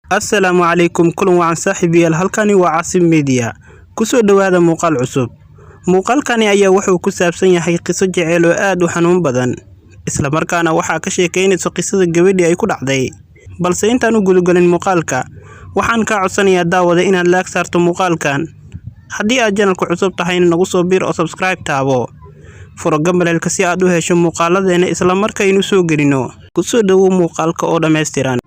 Assalaamu calaykum kulan wacan saaxiibayaal halkani waa Caasim Media kusoo dhawaada muuqaal cusub. Muuqaalkani ayaa wuxuu ku saabsan yahay qiso jacayl oo aad u xanuun badan isla markaana waxa ka sheekeynayso qisada gabadhii ay ku dhacday. Balse intaan u gudagalin muuqaalka waxaan ka codsanayaa daawada inaad like saarto muuqaalkan. Haddii aad channelka cusub tahayna nagu soo biir oo subscribe taabo. Furo gambalelka si aad u hesho muuqaaladeena isla markaynu soo gelino. Kusoo dhawow muuqaalka oo dhameystiran.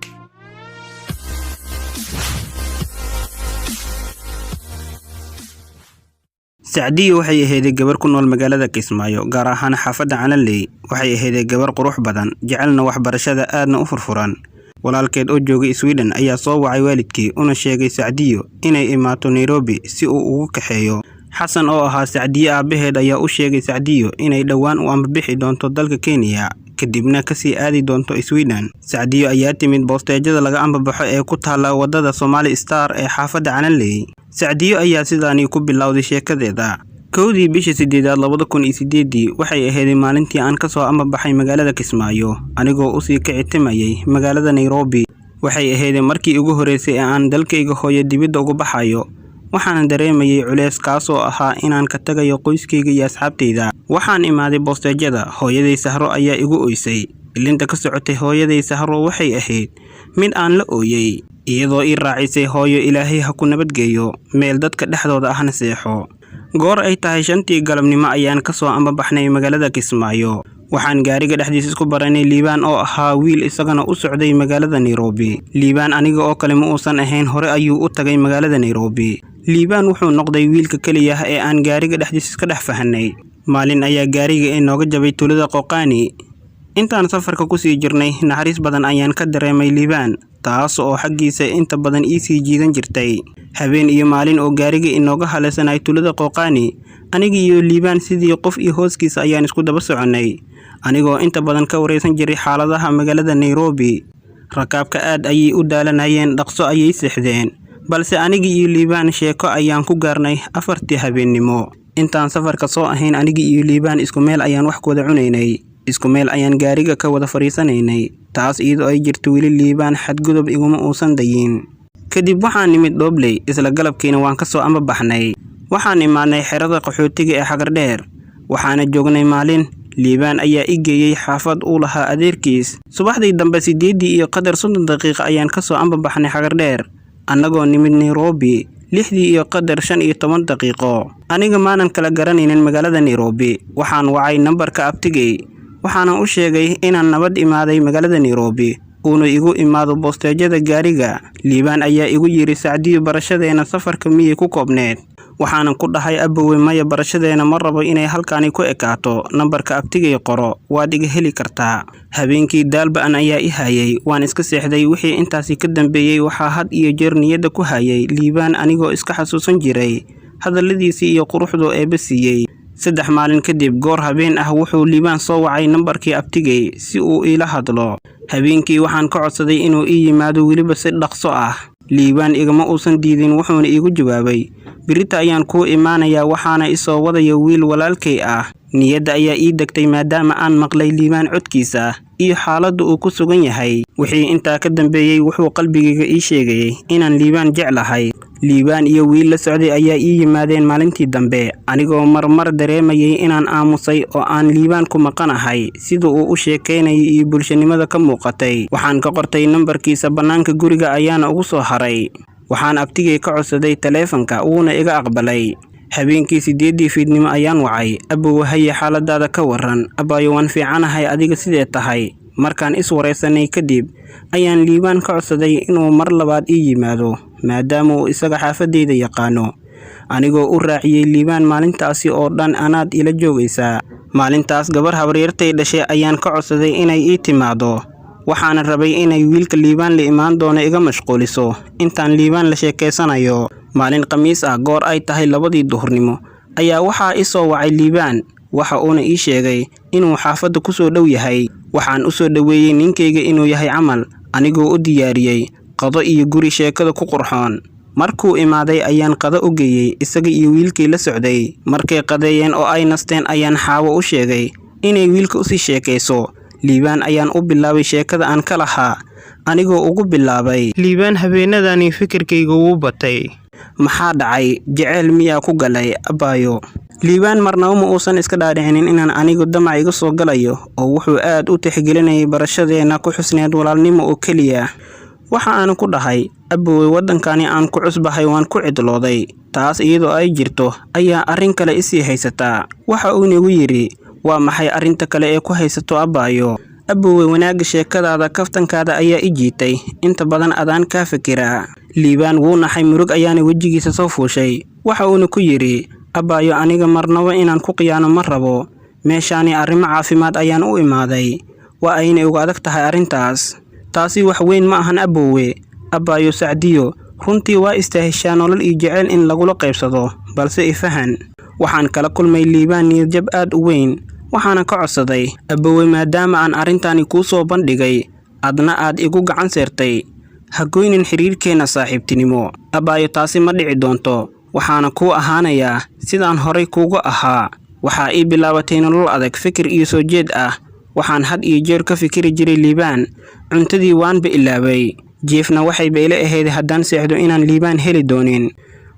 Sacdiyo waxay ahayd gabar ku nool magaalada Kismaayo gaar ahaan xaafadda Calanley. Waxay ahayd gabar qurux badan, jecelna waxbarashada aadna u furfuran. Walaalkeed oo joogay Sweden ayaa soo wacay waalidkii una sheegay Sacdiyo inay imaato Nairobi si uu ugu kaxeeyo. Xasan oo ahaa Sacdiyo aabaheed ayaa u sheegay Sacdiyo inay dhawaan u ambixi doonto dalka Kenya kadibna kasii aadi doonto Sweden. Sacdiyo ayaa timid boosteejada laga ambabaxo ee ku taala wadada Somali Star ee xaafadda Calanley. Sacdiyo ayaa sidaani ku bilowday sheekadeeda. Kowdii bishii 8 2008 waxay ahayd maalintii aan ka soo ambabaxay magaalada Kismaayo anigoo u sii kicitimayay magaalada Nairobi. Waxay ahayd markii ugu horeysay ee aan dalkayga hooyo dibadda uga baxayo. Waxaan dareemayay culeys kaasoo ahaa inaan ka tagayo qoyskayga iyo asxaabtayda. Waxaan imaaday boosteejada, hooyaday Sahro ayaa igu oysay. Ilinta ka socotay hooyaday Sahro waxay ahayd mid aan la ooyay, iyadoo ii raacisay hooyo Ilaahay ha ku nabadgeeyo meel dadka dhexdooda ahna seexo. Goor ay tahay 5tii galabnimo ayaan ka soo ambabaxnay magaalada Kismaayo. Waxaan gaariga dhexdiisa isku baranay Liibaan oo ahaa wiil isagana u socday magaalada Nairobi. Liibaan aniga oo kale ma uusan ahayn, hore ayuu u tagay magaalada Nairobi. Liibaan wuxuu noqday wiilka kaliya ee aan gaariga dhexdiisa ka dhex fahanay. Maalin ayaa gaariga inooga jabay tuulada Qoqani. Intaan safarka ku sii jirnay naxariis badan ayaan ka dareemay Liibaan, taas oo xaggiisa inta badan ii sii jiidan jirtay. Habeen iyo maalin oo gaariga inooga haleesanay tuulada Qoqani, aniga iyo Liibaan sidii qof iyo hooskiisa ayaan isku daba soconay. Anigoo inta badan ka wareysan jiray xaaladaha magaalada Nairobi. Rakaabka aad ayay u daalanayeen, dhaqso ayay seexdeen. Balse aniga iyo Liibaan sheeko ayaan ku gaarnay 4tii habeennimo. Intaan safarka soo ahayn aniga iyo Liibaan isku meel ayaan wax wada cunaynay. Isku meel ayaan gaariga ka wada fariisanaynay. Taas iyadoo ay jirto wili Liibaan xadgudub iguma uusan dayin. Kadib waxaan nimid Doobley, isla galabkiina waan ka soo ambabaxnay. Waxaan imaanay xerada qaxootiga ee Xagardheer. Waxaana joognay maalin. Liibaan ayaa i geeyay xaafad uu lahaa adeerkiis. Subaxdii dambe 8:30 daqiiqo ayaan ka soo ambabaxnay Xagardheer. Annagoo nimid Nairobi 6:15 daqiiqo. Aniga maanan kala garanaynin magaalada Nairobi. Waxaan wacay nambarka abtigay. Waxaan u sheegay inaan nabad imaaday magaalada Nairobi. Uuna igu imaado boosteejada gaariga. Liibaan ayaa igu yiri Sacdiyo barashadeena safarka miyay ku koobneed. Waxaan ku dhahay abawey maya barashadeena ma rabo inay halkaani ku ekaato. Nambarka abtigay qoro waad iga heli kartaa. Habeenkii daalbaan ayaa i hayay, waan iska seexday. Wixii intaasi ka dambeeyay waxaa had iyo jeer niyadda ku hayay Liibaan anigoo iska xasuusan jiray hadalladiisii iyo quruxda ee basiiyay. 3 maalin kadib goor habeen ah wuxuu Liibaan soo wacay nambarkii abtigay si uu ila hadlo. Habeenkii waxaan ka codsaday inuu ii yimaado weliba si dhaqso ah. Liibaan igama uusan diidin, wuxuuna iigu jawaabay birita ayaan kuu imaanayaa, waxaana i soo wadaya wiil walaalkay ah. Niyadda ayaa ii degtay maadaama aan maqlay Liibaan codkiisa iyo xaaladda uu ku sugan yahay. Wixii intaa ka dambeeyay wuxuu qalbigayga ii sheegay inaan Liibaan jeclahay. Liibaan iyo wiil la socday ayaa ii yimaadeen maalintii dambe, anigoo marmar dareemayay inaan aamusay oo aan Liibaan ku maqanahay sida uu u sheekeynayay iyo bulshanimada ka muuqatay. Waxaan ka qortay nambarkiisa bannaanka guriga ayaana ugu soo haray. Waxaan abtigay ka codsaday taleefanka wuuna iga aqbalay. Habeenkii 8 fiidnimo ayaan wacay. Abow haye xaaladaada ka waran. Abayo waan fiicanahay, adiga sidee tahay? Markaan is wareysanay kadib ayaan Liibaan ka codsaday inuu mar labaad ii yimaado maadaama uu isaga xaafadeyda yaqaano. Anigoo u raaciyay Liibaan maalintaasi oo dhan anaad ila joogaysaa. Maalintaas gabar habaryartay dhashay ayaan ka codsaday inay ii timaado. Waxaan rabay inay wiilka Liibaan la imaan doono iga mashquuliso intaan Liibaan la sheekeysanayo. Maalin Khamiis ah goor ay tahay 2 duhurnimo ayaa waxaa i soo wacay Liibaan. Waxa uuna ii sheegay inuu xaafadda ku soo dhow yahay. Waxaan u soo dhaweeyay ninkayga inuu yahay camal, anigoo u diyaariyay qado iyo guri sheekada ku qurxoon. Markuu imaaday ayaan qado u geeyay isaga iyo wiilkii la socday. Markay qadeeyeen oo ay nasteen ayaan Xaawo u sheegay inay wiilka u sii sheekayso. Liibaan ayaan u bilaabay sheekada aan ka lahaa. anigoo ugu bilaabay liibaan habeenadani fikirkayga wuu batay. Maxaa dhacay? Jacayl miyaa ku galay abaayo? Liibaan marnaba ma uusan iska dhaadhicinin inaan anigu damac iga soo galayo oo wuxuu aad u tixgelinayay barashadeena ku xusneed walaalnimo oo keliya. Waxa aan ku dhahay aboowe wadankani aan ku cusbahay waan ku cidlooday. Taas iyadoo ay jirto ayaa arrin kale isii haysataa. Waxa uu nagu yiri, waa maxay arrinta kale ee ku haysato abaayo? Aboowe wanaaga sheekadaada kaftankaada ayaa i jiitay, inta badan adaan ka fikiraa. Liibaan wuu naxay, murug ayaana wejigiisa soo fuushay. Waxa uuna ku yiri, abaayo aniga marnaba inaan ku qiyaano ma rabo. Meeshaani arrimo caafimaad ayaan u imaaday. Waa ayna uga adag tahay arrintaas. Taasi wax weyn ma ahan aboowe. Abaayo Sacdiyo, runtii waa istaahishaa nolol iyo jacayl in lagula qaybsado, balse ifahan. Waxaan kala kulmay Liibaan niyad-jab aad u weyn. Waxaana ka codsaday aboowe maadaama aan arrintani kuu soo bandhigay, adna aad igu gacan seertay. Ha goynin xiriirkeena saaxiibtinimo. Abaayo taasi ma dhici doonto. Waxaana kuu ahaanayaa sidaan horay kuuga ahaa. Waxaa ii bilaabatay nolol adag, fikir iyo soo jeed ah. Waxaan had iyo jeer ka fikiri jiray Liibaan. Cuntadii waanba ilaaway. Jiifna waxayba ila ahayd haddaan seexdo inaan Liibaan heli doonin.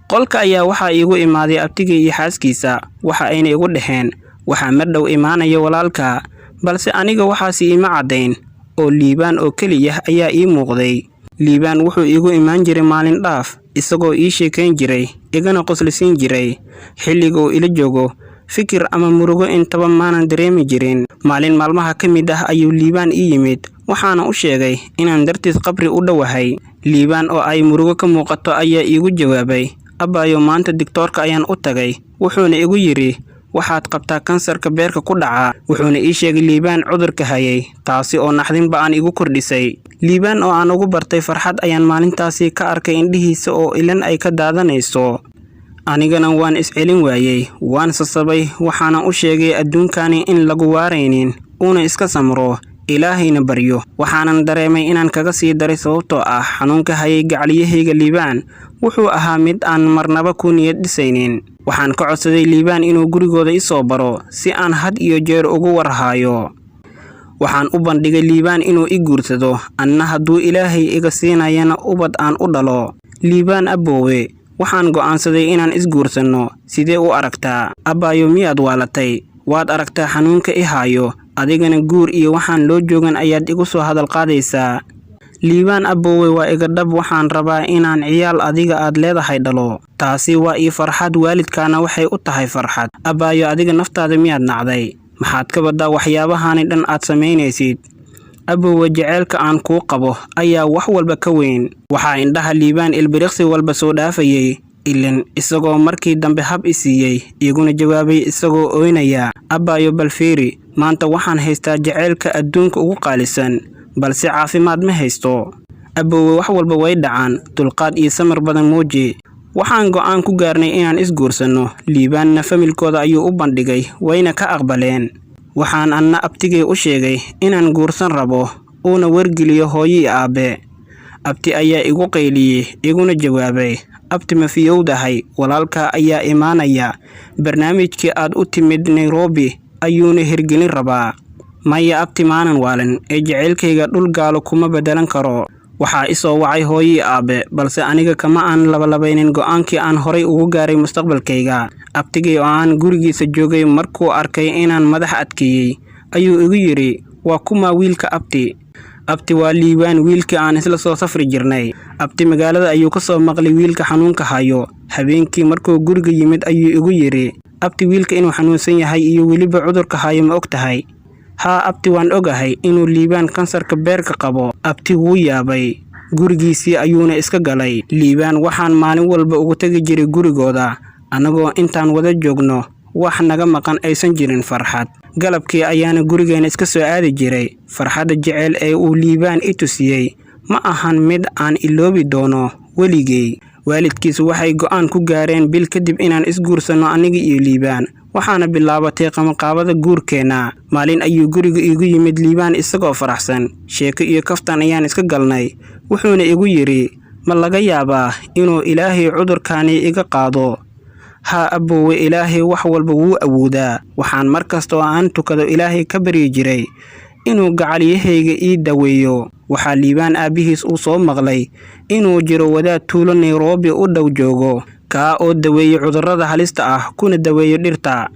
Qolka ayaa waxaa iigu imaaday abtigay iyo xaaskiisa. Waxa ayna igu dhaheen, waxaa mar dhow imaanaya walaalka. Balse aniga waxaasi ima caddayn. Oo Liibaan oo keliya ayaa ii muuqday. Liibaan wuxuu iigu imaan jiray maalin dhaaf, isagoo ii sheekayn jiray, igana qoslisiin jiray. Xilliga uu ila joogo, fikir ama murugo intaba maanan dareemi jirin. Maalin maalmaha ka mid ah ayuu Liibaan ii yimid. Waxaana u sheegay inaan dartiis qabri u dhowahay. Liibaan oo ay murugo ka muuqato ayaa iigu jawaabay, abaayo maanta digtoorka ayaan u tagay. Wuxuuna igu yiri, waxaad qabtaa kansarka beerka ku dhaca. Wuxuuna ii sheegay Liibaan cudurka hayay, taasi oo naxdinba aan igu kordhisay. Liibaan oo aan ugu bartay farxad ayaan maalintaasi ka arkay indhihiisa oo ilan ay ka daadanayso. Anigana waan iscelin waayay, waan sasabay. Waxaana u sheegay adduunkani in lagu waaraynin, uuna iska samro, ilaahayna baryo. Waxaanan dareemay inaan kaga sii daray sababtoo ah xanuunka hayay gacaliyahayga Liibaan wuxuu ahaa mid aan marnaba ku niyad dhisaynin. Waxaan ka codsaday Liibaan inuu gurigooda i soo baro si aan had iyo jeer ugu warhayo. Waxaan u bandhigay Liibaan inuu i guursado, anna hadduu Ilaahay iga siinayana ubad aan u dhalo. Liibaan aboowe, waxaan go'aansaday inaan isguursanno. Sidee u aragtaa? Abaayo miyaad waalatay? Waad aragtaa xanuunka i hayo. Adigana guur iyo waxaan loo joogan ayaad igu soo hadal qaadaysaa. Liibaan aboowe waa iga dhab, waxaan rabaa inaan ciyaal adiga aad leedahay dhalo. Taasi waa ii farxad, waalidkaana waxay u tahay farxad. Abaayo adiga naftaada miyaad nacday? Maxaad ka badaa waxyaabahani dhan aad samaynaysid? Aboowe jacaylka aan kuu qabo ayaa wax walba ka weyn. Waxaa indhaha Liibaan ilbiriqsi walba soo dhaafayay ilin, isagoo markii dambe hab i siiyey, iguna jawaabay isagoo ooynaya, abaayo bal fiiri, maanta waxaan haystaa jacaylka adduunka ugu qaalisan, balse caafimaad ma haysto. Aboowe wax walba way dhacaan, dulqaad iyo samir badan muuji. Waxaan go'aan ku gaarnay inaan isguursanno. Liibaanna familkooda ayuu u bandhigay, wayna ka aqbaleen. Waxaan anna abtigay u sheegay inaan guursan rabo, uuna wargeliyo hooyo iyo aabe. Abti ayaa igu qayliyey, iguna jawaabay, abti ma fiyowdahay, walaalka ayaa imaanaya. Barnaamijkii aad u timid Nairobi ayuuna hirgelin rabaa. Maya abti maanan waalin, ee jacaylkayga dhul gaalo kuma bedelan karo. Waxaa i soo wacay hooyo iyo aabe, balse aniga kama aan labalabaynin go'aankii aan horay ugu gaaray mustaqbalkayga. Abtigay oo aan gurigiisa joogay markuu arkay inaan madax adkeeyey, ayuu igu yiri, waa kuma wiilka abti? Abti waa Liibaan, wiilkii aan isla soo safri jirnay. Abti magaalada ayuu ka soo maqlay wiilka xanuunka hayo. Habeenkii markuu guriga yimid ayuu igu yiri, abti wiilka inuu xanuunsan yahay iyo weliba cudurka hayo ma og tahay? Haa abti waan ogahay inuu Liibaan kansarka beerka qabo. Abti wuu yaabay. Gurigiisii ayuuna iska galay. Liibaan waxaan maalin walba ugu tagi jiray gurigooda, anagoo intaan wada joogno wax naga maqan aysan jirin farxad. Galabkii ayaana gurigeena iska soo aadi jiray. Farxadda jacayl ee uu Liibaan i tusiyey ma ahan mid aan iloobi doono weligay. Waalidkiisu waxay go'aan ku gaareen bil kadib inaan isguursanno aniga iyo Liibaan. Waxaana bilaabatay qabanqaabada guurkeena. Maalin ayuu guriga igu yimid Liibaan isagoo faraxsan. Sheeko iyo kaftan ayaan iska galnay. Wuxuuna igu yiri, ma laga yaabaa inuu Ilaahay cudurkaani iga qaado? Haa aboowe, Ilaahay wax walba wuu awoodaa. Waxaan markasta oo aan tukado Ilaahay ka baryi jiray inuu gacalyahayga ii daweeyo. Waxaa Liibaan aabihiis uu soo maqlay inuu jiro wadaad tuulo Nairobi u dhow joogo kaa oo daweeyo cudurrada halista ah kuna daweeyo dhirta.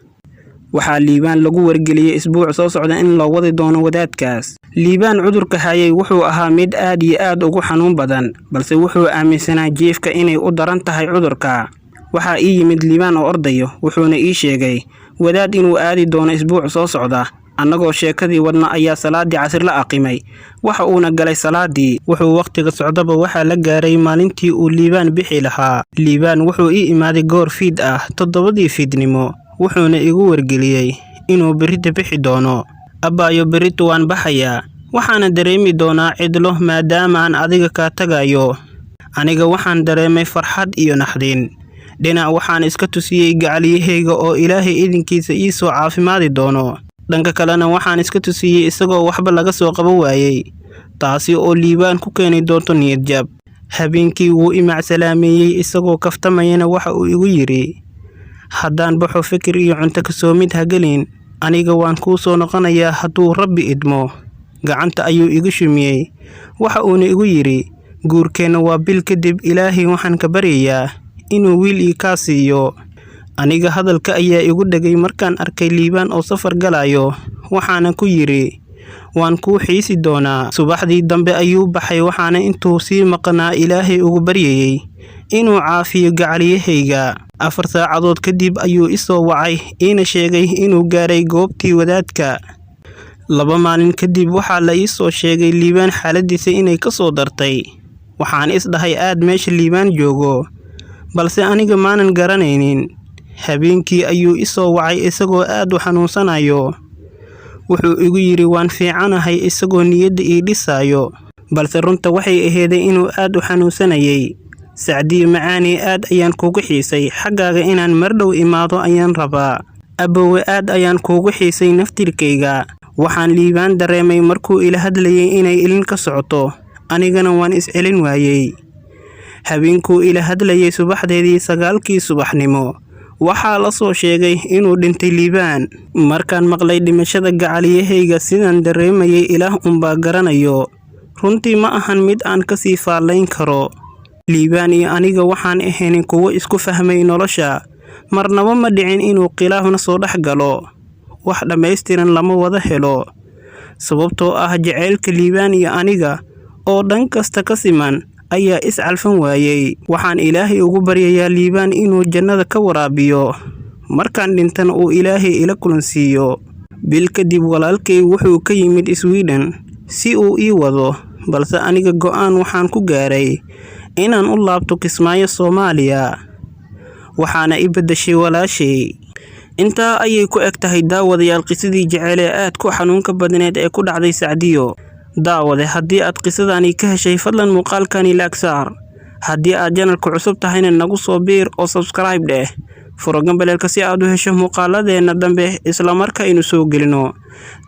Waxaa Liibaan lagu wargeliyay isbuuc soo socda in loo wadi doono wadaadkaas. Liibaan cudurka hayay wuxuu ahaa mid aad iyo aad ugu xanuun badan, balse wuxuu aaminsanaa jiifka inay u daran tahay cudurka. Waxaa ii yimid Liibaan oo ordayo, wuxuuna ii sheegay wadaad inuu aadi doono isbuuc soo socda. Annagoo sheekadii wadna ayaa salaadii casir la aqimay. Waxa uuna galay salaadii. Wuxuu waqtiga socdaba waxaa la gaaray maalintii uu Liibaan bixi lahaa. Liibaan wuxuu ii imaaday goor fiid ah 7 fiidnimo. Wuxuuna igu wargeliyay inuu berrito bixi doono. Abbaayo berrito waan baxayaa. Waxaana dareemi doonaa cidlo maadaama aan adiga ka tagayo. Aniga waxaan dareemay farxad iyo naxdin. Dhinac waxaan iska tusiyay gacalyahayga oo Ilaahay idinkiisa ii soo caafimaadi doono. Dhanka kalena waxaan iska tusiyay isagoo waxba laga soo qaban waayay, taasi oo Liibaan ku keenay doonto niyad jab. Habeenkii wuu i macsalaameeyay isagoo kaftamayana waxa uu igu yiri, haddaan baxo fikir iyo cunto ka soo mid ha gelin, aniga waan kuu soo noqonayaa hadduu Rabbi idmo. Gacanta ayuu igu shumiyay. Waxa uuna igu yiri, guurkeena waa bil kadib Ilaahay waxaan ka baryayaa inuu wiil ii kaa siiyo. Aniga hadalka ayaa igu dhagay markaan arkay Liibaan oo safar galayo. Waxaana ku yiri, waan kuu xiisi doonaa. Subaxdii dambe ayuu baxay waxaana intuu sii maqnaa Ilaahay ugu baryayay inuu caafiyo gacalyahayga. 4 saacadood kadib ayuu i soo wacay iina sheegay inuu gaaray goobtii wadaadka. 2 maalin kadib waxaa la ii soo sheegay Liibaan xaaladiisa inay ka soo dartay. Waxaan is dhahay aad meesha Liibaan joogo, balse aniga maanan garanaynin. Habeenkii ayuu i soo wacay isagoo aad u xanuunsanayo. Wuxuu igu yiri waan fiicanahay isagoo niyadda ii dhisayo, balse runta waxay aheeday inuu aad u xanuunsanayay. Sacdiyo macaani aad ayaan kugu xiisay, xaggaaga inaan mardhow imaado ayaan rabaa. Aboowe aad ayaan kugu xiisay naftirkayga. Waxaan Liibaan dareemay markuu ila hadlayay inay ilin ka socoto, anigana waan is celin waayay. Habeenkuu ila hadlayay subaxdeedii 9 subaxnimo. Waxaa la soo sheegay inuu dhintay Liibaan. Markaan maqlay dhimashada gacalyahayga sidaan dareemayay Ilaah unbaa garanayo. Runtii ma ahan mid aan ka sii faalayn karo. Liibaan iyo aniga waxaan ahayn kuwo isku fahmay nolosha. Marnaba ma dhicin inuu khilaafna soo dhex galo. Wax dhammaystiran lama wada helo. Sababtoo ah jacaylka Liibaan iyo aniga oo dhan kasta ka siman ayaa is calfan waayay. Waxaan Ilaahay ugu baryayaa Liibaan inuu jannada ka waraabiyo, markaan dhintana uu Ilaahay ila kulansiiyo. Bil kadib walaalkay wuxuu ka yimid Sweden si uu ii wado, balse aniga go'aan waxaan ku gaaray inaan u laabto Kismaayo Soomaaliya. Waxaana i beddeshay walaashay. Intaa ayay ku eg tahay daawadayaal qisadii jacayl ee aad ku xanuunka badneed ee ku dhacday Sacdiyo. daawade haddii aad qisadani ka heshay fadlan muuqaalkani like saar. haddii aad channelka cusub tahayna nagu soo biir oo subscribe dheh. furo gambaleelka si aad u hesho muuqaaladeena dambe isla markaa aynu soo gelino.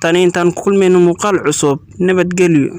Tani intaan ku kulmayno muuqaal cusub. Nabadgelyo.